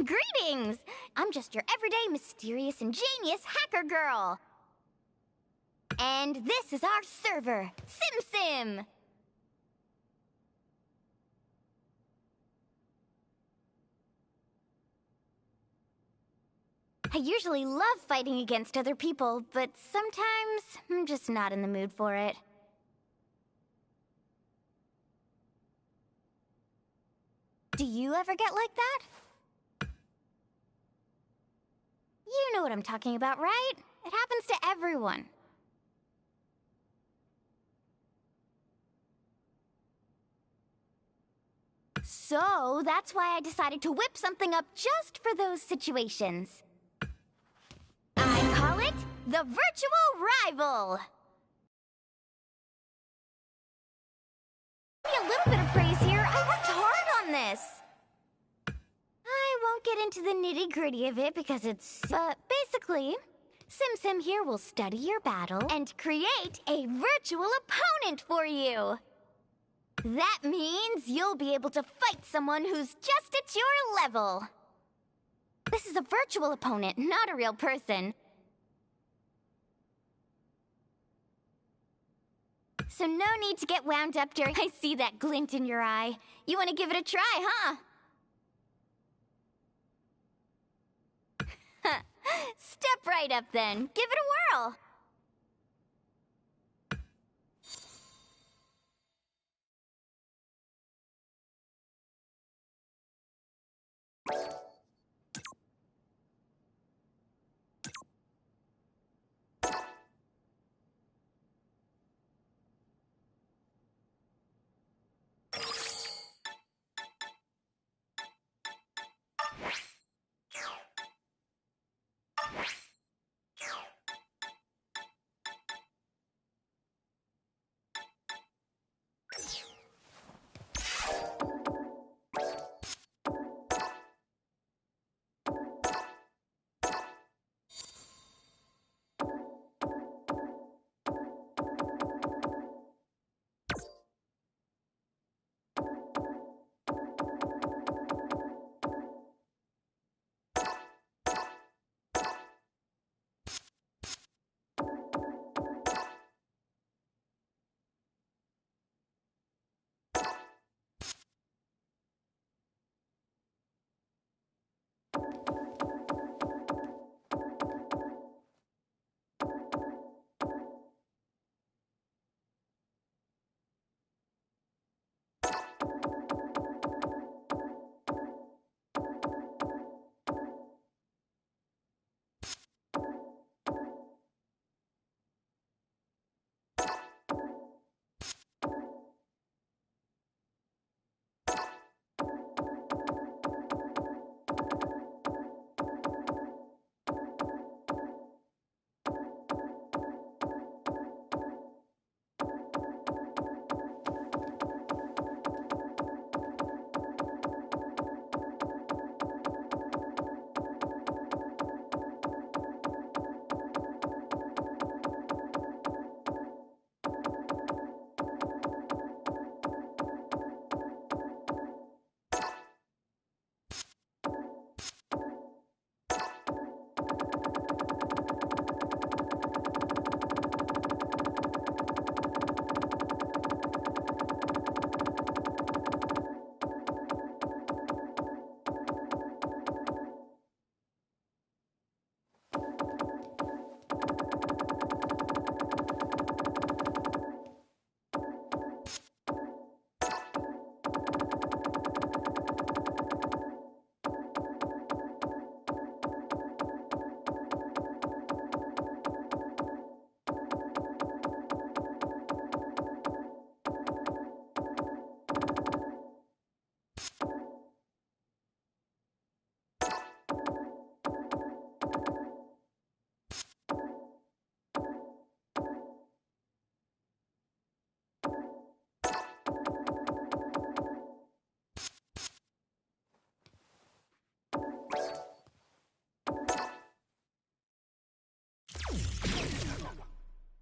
Greetings! I'm just your everyday mysterious ingenious hacker girl. And this is our server, SimSim! I usually love fighting against other people, but sometimes I'm just not in the mood for it. Do you ever get like that? You know what I'm talking about, right? It happens to everyone. So, that's why I decided to whip something up just for those situations. I call it the Virtual Rival! A little bit of praise here. I worked hard on this. I won't get into the nitty-gritty of it because it's... basically, SimSim here will study your battle and create a virtual opponent for you. That means you'll be able to fight someone who's just at your level. This is a virtual opponent, not a real person. So no need to get wound up during... I see that glint in your eye. You want to give it a try, huh? Step right up then. Give it a whirl.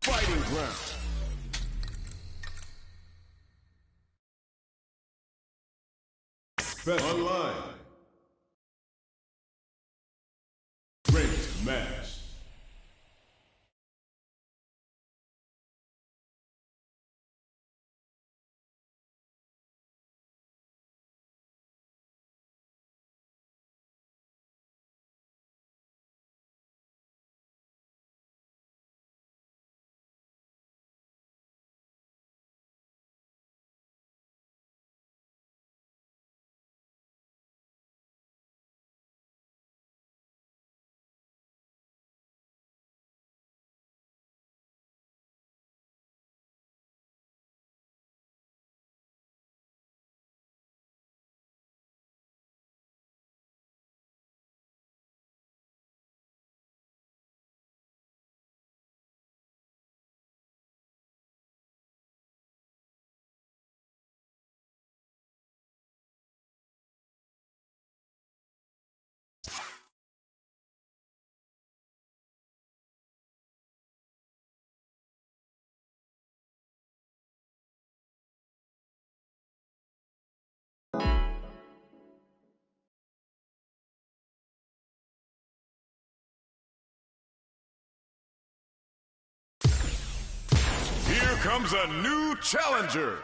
Fighting ground. Bet online. Here comes a new challenger.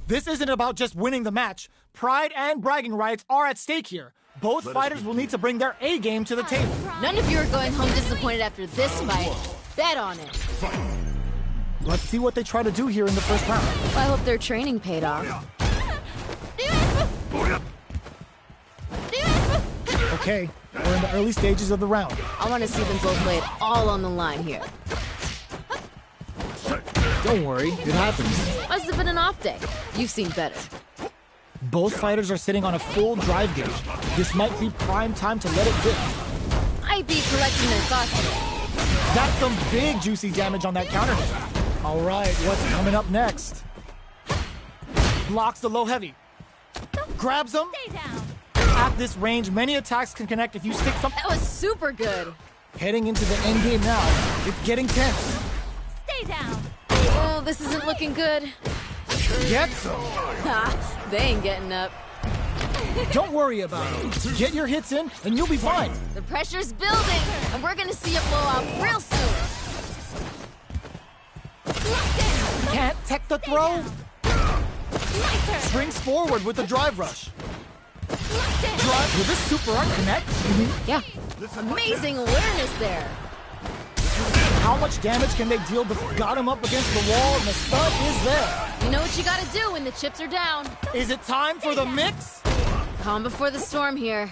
This isn't about just winning the match. Pride and bragging rights are at stake here. Both fighters will need to bring their A game to the table. None of you are going home disappointed after this fight. Bet on it. Let's see what they try to do here in the first round. I hope their training paid off. Okay, we're in the early stages of the round. I want to see them both lay it all on the line here. Don't worry, it happens. Must have been an off day. You've seen better. Both fighters are sitting on a full drive gauge. This might be prime time to let it rip. I'd be collecting their thoughts here. That's some big juicy damage on that counter hit. All right, what's coming up next? Blocks the low heavy. Grabs him. Stay down. At this range, many attacks can connect if you stick some... That was super good. Heading into the end game now. It's getting tense. Stay down. Oh, this isn't looking good. Get some. Ha, they ain't getting up. Don't worry about it. Get your hits in, and you'll be fine. The pressure's building, and we're gonna see it blow out real soon. Can't tech the throw. Springs forward with the drive rush. Drive. Will this super art connect? Yeah, amazing awareness there. How much damage can they deal? Got him up against the wall, and the stud is there. You know what you gotta do when the chips are down. Is it time for the mix? Calm before the storm here.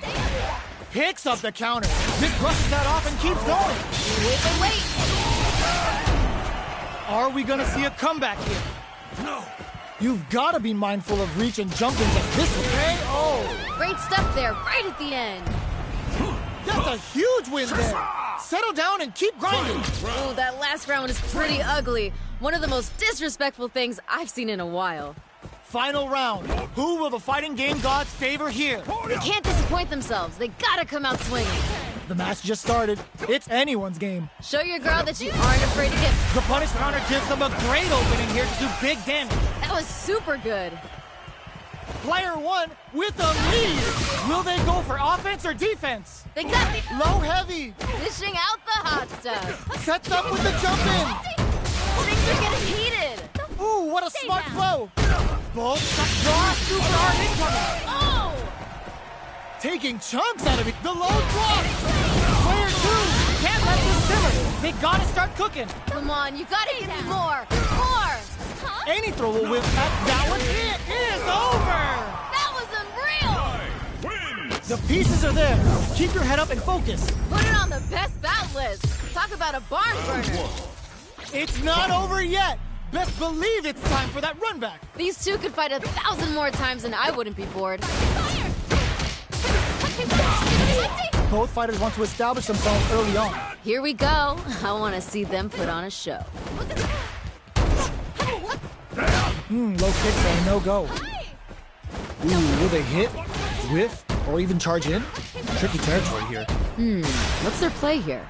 Picks up the counter. Just brushes that off and keeps going. Wait. Are we gonna see a comeback here? No. You've got to be mindful of reach and jumping at this way. Oh, Great stuff there, right at the end. that's a huge win there. Settle down and keep grinding. Ooh, that last round is pretty ugly. One of the most disrespectful things I've seen in a while. Final round. Who will the fighting game gods favor here? They can't disappoint themselves. They gotta come out swinging. The match just started. It's anyone's game. Show your girl that you aren't afraid to get... The punish counter gives them a great opening here to do big damage. That was super good. Player one with a lead. Will they go for offense or defense? They got me Low heavy. dishing out the hot stuff. Sets up with the jump in. Things are getting heated. Ooh, what a smart flow. Both draw super hard incoming. Oh! Taking chunks out of it. The low block. Player two can't let this simmer. They gotta start cooking. Come on, you gotta give me more. More! Any throw will whip at that one. It is over. That was unreal! Wins. The pieces are there. Keep your head up and focus. Put it on the best bout list. Talk about a barn burner. It's not over yet. Best believe it's time for that run back. These two could fight 1,000 more times and I wouldn't be bored. Both fighters want to establish themselves early on. Here we go. I want to see them put on a show. Low kicks are a no-go. Ooh, will they hit, whiff, or even charge in? Tricky territory here. What's their play here?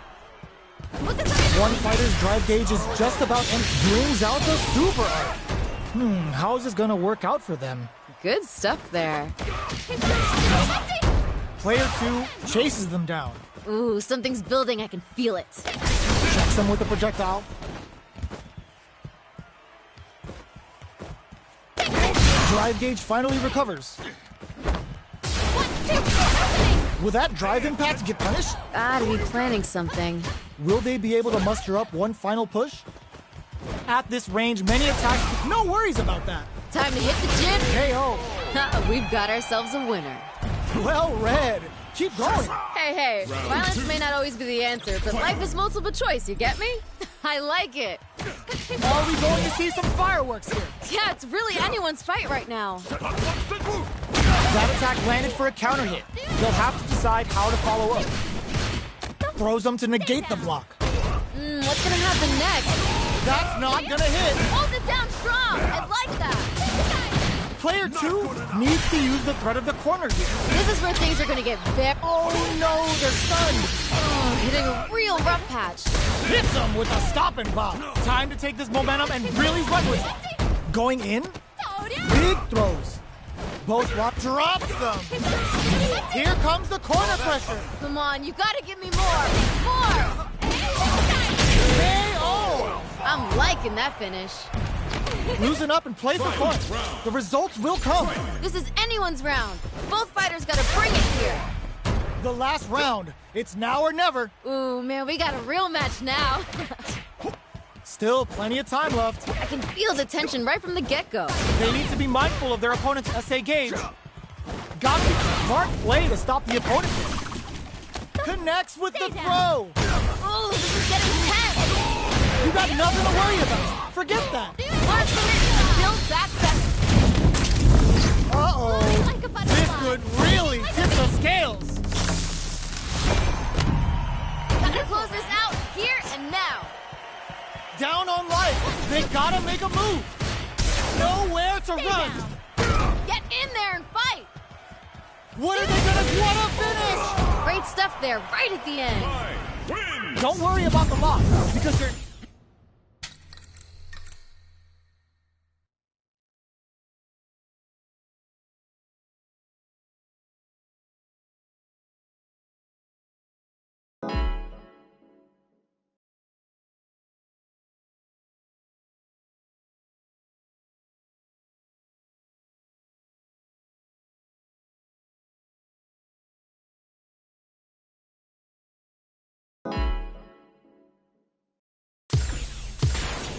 One fighter's drive gauge is just about and brings out the super art. How is this gonna work out for them? Good stuff there. Player two chases them down. Ooh, something's building. I can feel it. Checks them with the projectile. Drive gauge finally recovers. Will that drive impact get punished? Gotta be planning something. Will they be able to muster up one final push? At this range, many attacks. No worries about that. Time to hit the gym. KO. We've got ourselves a winner. Well read. Keep going. Hey, violence may not always be the answer, but life is multiple choice, you get me? I like it. Are we going to see some fireworks here? Yeah, it's really anyone's fight right now. That attack landed for a counter hit. They'll have to decide how to follow up. Throws them to negate the block. What's gonna happen next? That's not gonna hit. Hold it down strong. I like that. Player 2 needs to use the threat of the corner here. This is where things are gonna get very... Oh no, they're stunned. hitting a real rough patch. Hits them with a stopping bomb. Time to take this momentum and really run with it. Going in, big throws. Both drops them. Here comes the corner pressure. Come on, you gotta give me more. More! KO! I'm liking that finish. Losing up and play for fun. The results will come. This is anyone's round. Both fighters gotta bring it here. The last round. It's now or never. Ooh, man, we got a real match now. Still plenty of time left. I can feel the tension right from the get-go. They need to be mindful of their opponent's SA gauge. Got the smart play to stop the opponent. Connects with the throw. Ooh, this is getting tense. You got nothing to worry about. Forget that. Learn from it and build back better. Uh-oh. Like a butterfly. This could really tip the scales. Gotta close this out here and now. Down on life. They gotta make a move. Nowhere to run. Get in there and fight. What are they gonna do? What a finish! Great stuff there, right at the end. Don't worry about the loss, because you're...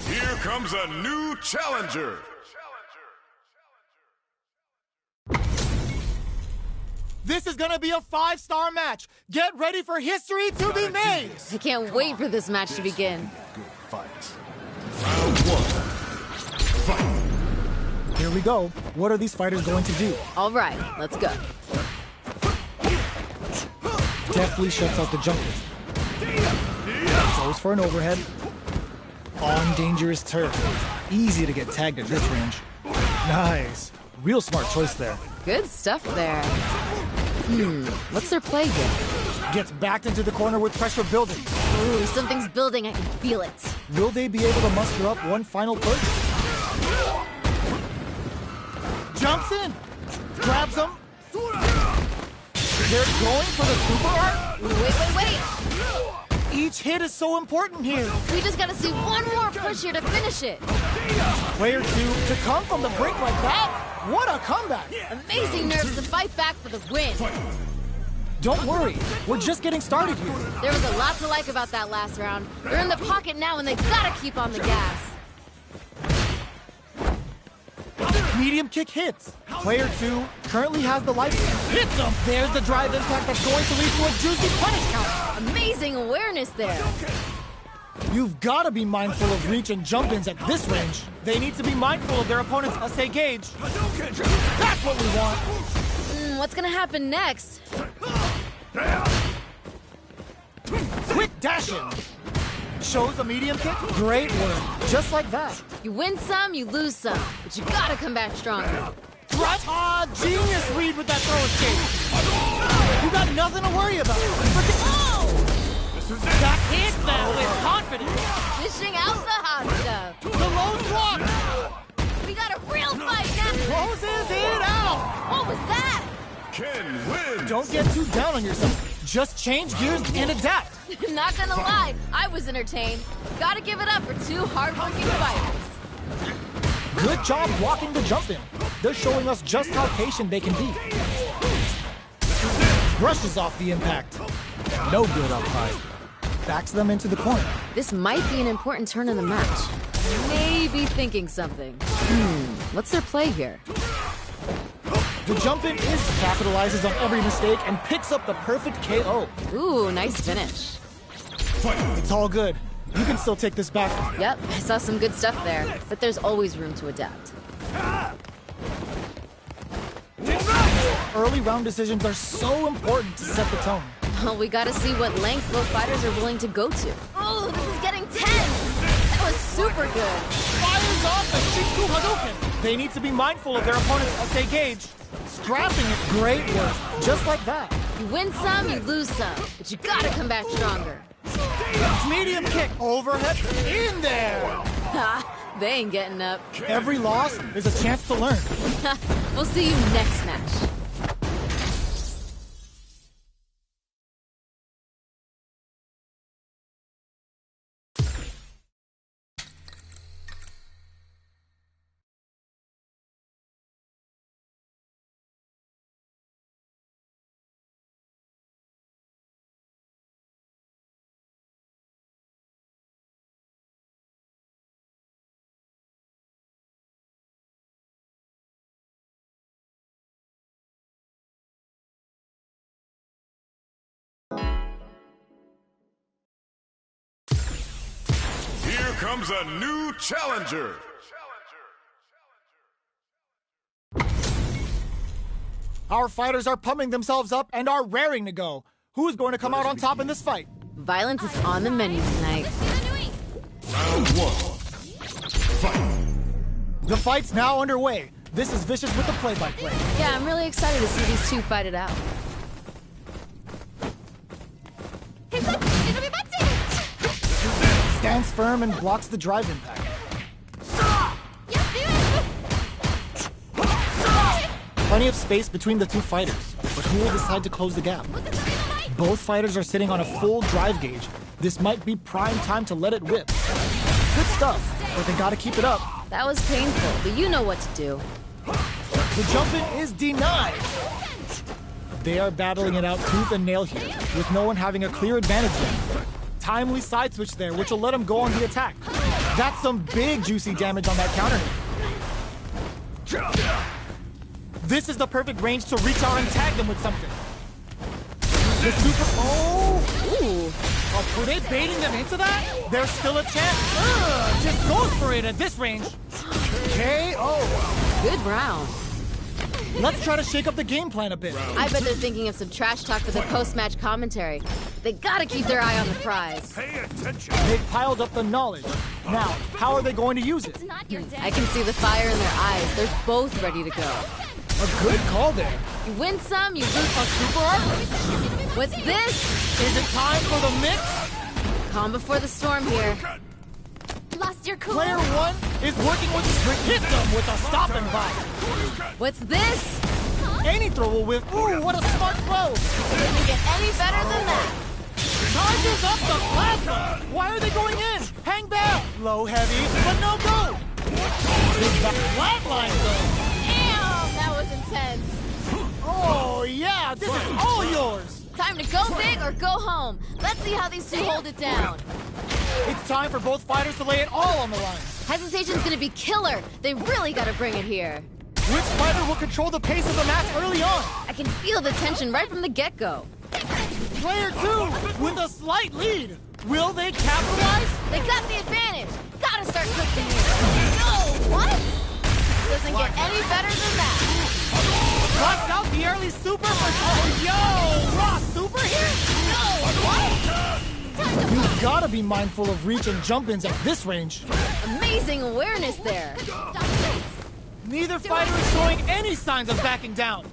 Here comes a new challenger. This is gonna be a 5-star match. Get ready for history to be made. I can't wait for this match to begin. Good fight. Round 1. Fight. Here we go. What are these fighters going to do? All right, let's go. Deftly shuts out the jumpers. Goes for an overhead. On dangerous turf. Easy to get tagged at this range. Nice. Real smart choice there. Good stuff there. What's their play here? Gets backed into the corner with pressure building. Ooh, something's building, I can feel it. Will they be able to muster up one final push? Jumps in. Grabs him. They're going for the super art. Wait. Each hit is so important here. We just gotta see one more push here to finish it. Player 2 to come from the brink like that? What a comeback. Amazing nerves to fight back for the win. Don't worry, we're just getting started here. There was a lot to like about that last round. They're in the pocket now and they gotta keep on the gas. Medium kick hits. Player 2 currently has the life. Hits him. There's the drive impact that's going to lead to a juicy punish count. Amazing awareness there. You've got to be mindful of reach and jump-ins at this range. They need to be mindful of their opponent's SA gauge. That's what we want. What's gonna happen next? Quick dashing. Shows a medium kick. Great work. Just like that. You win some, you lose some, but you gotta come back stronger. Drop. Genius read with that throw escape. You got nothing to worry about. That hit that with confidence. Dishing out the hot stuff. The low block. We got a real fight now. Closes it out. What was that? Ken wins. Don't get too down on yourself. Just change gears and adapt. Not gonna lie, I was entertained. Gotta give it up for two hardworking fighters. Good job blocking the jump in. They're showing us just how patient they can be. Brushes off the impact. No good up high. Backs them into the corner. This might be an important turn in the match. Maybe thinking something. What's their play here? The jump in capitalizes on every mistake and picks up the perfect KO. Ooh, nice finish. It's all good. You can still take this back. Yep, I saw some good stuff there, but there's always room to adapt. Early round decisions are so important to set the tone. Well, we gotta see what length both fighters are willing to go to. Oh, this is getting tense! That was super good! Fires off the Shinku Hadouken! They need to be mindful of their opponent's SA gauge. Scrapping it, great work. Just like that. You win some, you lose some. But you gotta come back stronger. Medium kick, overhead, in there. Ha, they ain't getting up. Every loss is a chance to learn. We'll see you next match. Here comes a new challenger. Our fighters are pumping themselves up and are raring to go. Who's going to come out on top in this fight? Violence is on the menu tonight. Round one. Fight. The fight's now underway. This is Vicious with the play-by-play. Yeah, I'm really excited to see these two fight it out. Stands firm and blocks the drive impact. Plenty of space between the two fighters, but who will decide to close the gap? Both fighters are sitting on a full drive gauge. This might be prime time to let it rip. Good stuff, but they gotta keep it up. That was painful, but you know what to do. The jump-in is denied. They are battling it out tooth and nail here, with no one having a clear advantage yet. Timely side switch there, which will let him go on the attack. That's some big juicy damage on that counter. This is the perfect range to reach out and tag them with something. The super... Oh! Ooh! Were they baiting them into that? There's still a chance. Just goes for it at this range. KO! Good round. Let's try to shake up the game plan a bit. I bet they're thinking of some trash talk for their post-match commentary. They gotta keep their eye on the prize. Pay attention. They've piled up the knowledge. Now, how are they going to use it? I can see the fire in their eyes. They're both ready to go. A good call there. You win some, you lose some. Super art? What's this? Is it time for the mix? Calm before the storm here. Lost your cool. Player one is working with hit them with a stop and bite. What's this? Any throw will whiff. Ooh, what a smart throw. Doesn't get any better than that. Charges up the plasma. Why are they going in? Hang back. Low heavy, but no go. Big back flatline though. Damn, that was intense. Oh yeah, this is all yours. Time to go big or go home. Let's see how these two hold it down. It's time for both fighters to lay it all on the line. Hesitation's gonna be killer. They really gotta bring it here. Which fighter will control the pace of the match early on? I can feel the tension right from the get-go. Player two with a slight lead. Will they capitalize? They got the advantage. Gotta start cooking here. No, what? Doesn't get any better than that. Blocks out the early super for... Oh, yo! Raw super here? No, what? You gotta be mindful of reach and jump-ins at this range. Amazing awareness there. Neither fighter is showing any signs of backing down.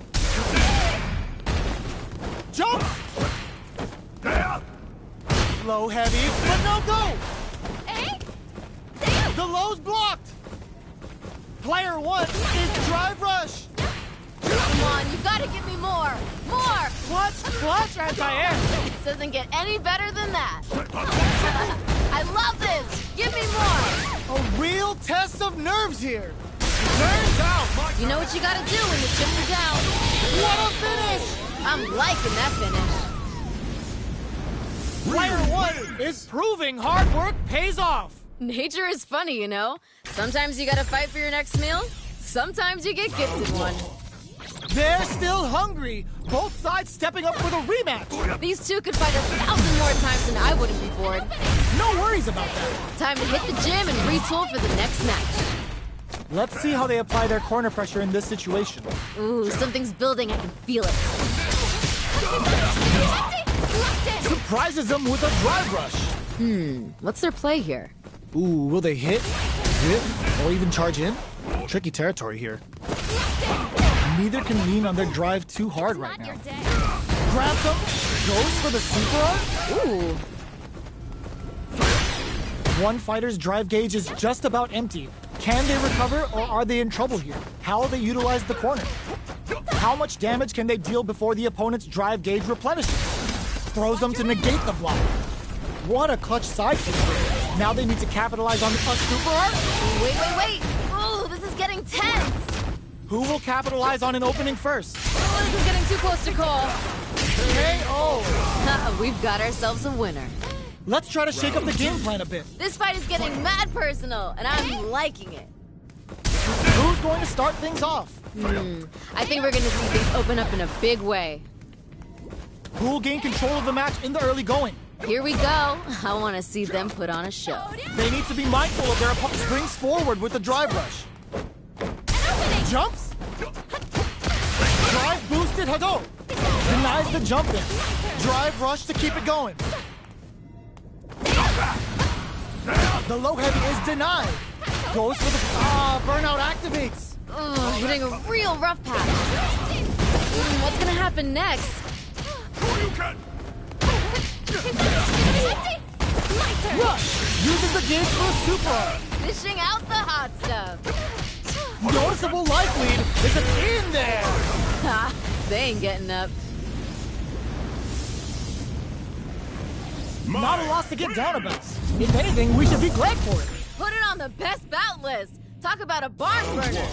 Jump! Low heavy, but no go! The low's blocked! Player one is drive rush! Come on, you gotta give me more. More! Clutch, anti-air! It doesn't get any better than that. I love this! Give me more! A real test of nerves here! Turns out! You know what you gotta do when the chips are down. What a finish! I'm liking that finish. Player one is proving hard work pays off! Nature is funny, you know? Sometimes you gotta fight for your next meal. Sometimes you get gifted one. They're still hungry! Both sides stepping up for the rematch! These two could fight 1,000 more times and I wouldn't be bored. No worries about that! Time to hit the gym and retool for the next match. Let's see how they apply their corner pressure in this situation. Ooh, something's building. I can feel it. Surprises them with a drive rush! What's their play here? Ooh, will they hit, whip, or even charge in? Tricky territory here. Neither can lean on their drive too hard right now. Grabs him, goes for the super art. Ooh. One fighter's drive gauge is just about empty. Can they recover, or are they in trouble here? How will they utilize the corner? How much damage can they deal before the opponent's drive gauge replenishes? Throws them to negate the block. What a clutch sidekick. Now they need to capitalize on the super art. Wait. Oh, this is getting tense. Who will capitalize on an opening first? Oh, this is getting too close to call. KO! We've got ourselves a winner. Let's try to shake up the game plan a bit. This fight is getting mad personal, and I'm liking it. Who's going to start things off? I think we're going to see things open up in a big way. Who will gain control of the match in the early going? Here we go. I want to see them put on a show. They need to be mindful of their opponent. Springs forward with the drive rush. Jumps. Drive boosted Hado. Denies the jump in. Drive rush to keep it going. The low heavy is denied. Goes for the burnout activates. Hitting a real rough patch. What's gonna happen next? Rush uses the gauge for a super art. Dishing out the hot stuff. Noticeable life lead is in there. Ha! They ain't getting up. Not a loss to get down about. If anything, we should be glad for it. Put it on the best bout list. Talk about a barn burner.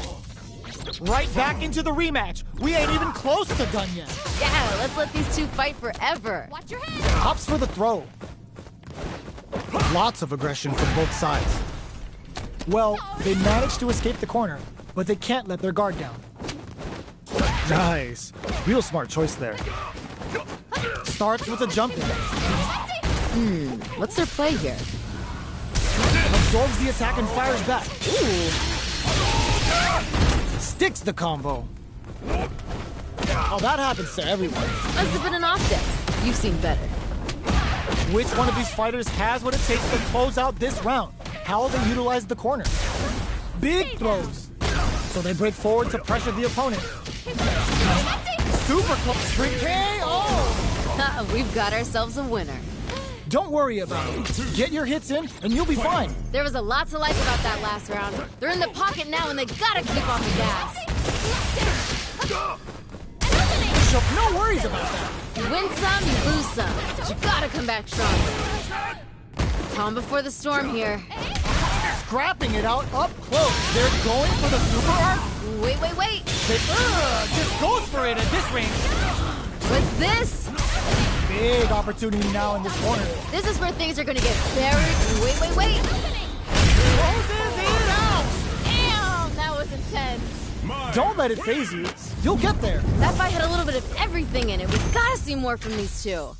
Right back into the rematch. We ain't even close to done yet. Yeah, let's let these two fight forever. Watch your head. Hops for the throw. Lots of aggression from both sides. Well, they managed to escape the corner, but they can't let their guard down. Nice. Real smart choice there. Starts with a jump in. What's their play here? Absorbs the attack and fires back. Ooh. Sticks the combo. Oh, that happens to everyone. Must have been an off day. You've seen better. Which one of these fighters has what it takes to close out this round? How will they utilize the corner? Big throws. So they break forward to pressure the opponent. Super close spring KO! We've got ourselves a winner. Don't worry about it. Get your hits in and you'll be fine. There was a lot to like about that last round. They're in the pocket now and they gotta keep off the gas. Bishop, no worries about that. You win some, you lose some. But you gotta come back stronger. Calm before the storm here. Scrapping it out up close. They're going for the super art. Wait. They just goes for it at this range. What's this? Big opportunity now in this corner. This is where things are gonna get very... Wait. Closes it out. Damn, that was intense. Don't let it phase you. You'll get there. That fight had a little bit of everything in it. We've gotta see more from these two.